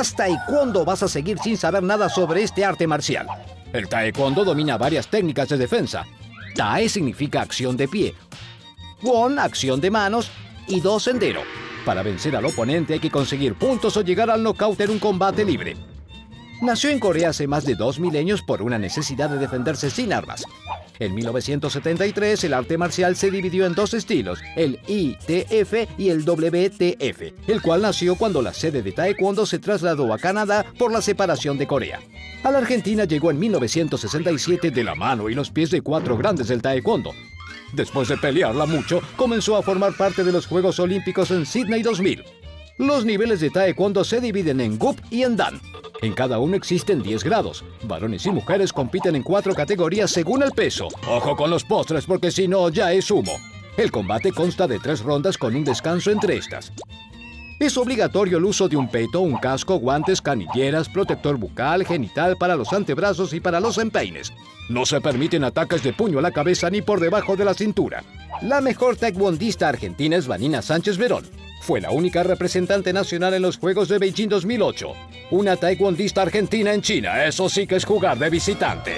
¿hasta y cuándo vas a seguir sin saber nada sobre este arte marcial? El taekwondo domina varias técnicas de defensa. Tae significa acción de pie, Kwon, acción de manos, y Do, sendero. Para vencer al oponente hay que conseguir puntos o llegar al nocaut en un combate libre. Nació en Corea hace más de 2 milenios por una necesidad de defenderse sin armas. En 1973, el arte marcial se dividió en dos estilos, el ITF y el WTF, el cual nació cuando la sede de Taekwondo se trasladó a Canadá por la separación de Corea. A la Argentina llegó en 1967 de la mano y los pies de 4 grandes del Taekwondo. Después de pelearla mucho, comenzó a formar parte de los Juegos Olímpicos en Sydney 2000. Los niveles de Taekwondo se dividen en GUP y en Dan. En cada uno existen 10 grados. Varones y mujeres compiten en 4 categorías según el peso. Ojo con los postres porque si no ya es humo. El combate consta de 3 rondas con un descanso entre estas. Es obligatorio el uso de un peto, un casco, guantes, canilleras, protector bucal, genital para los antebrazos y para los empeines. No se permiten ataques de puño a la cabeza ni por debajo de la cintura. La mejor taekwondista argentina es Vanina Sánchez Verón. Fue la única representante nacional en los Juegos de Beijing 2008. Una taekwondista argentina en China, eso sí que es jugar de visitante.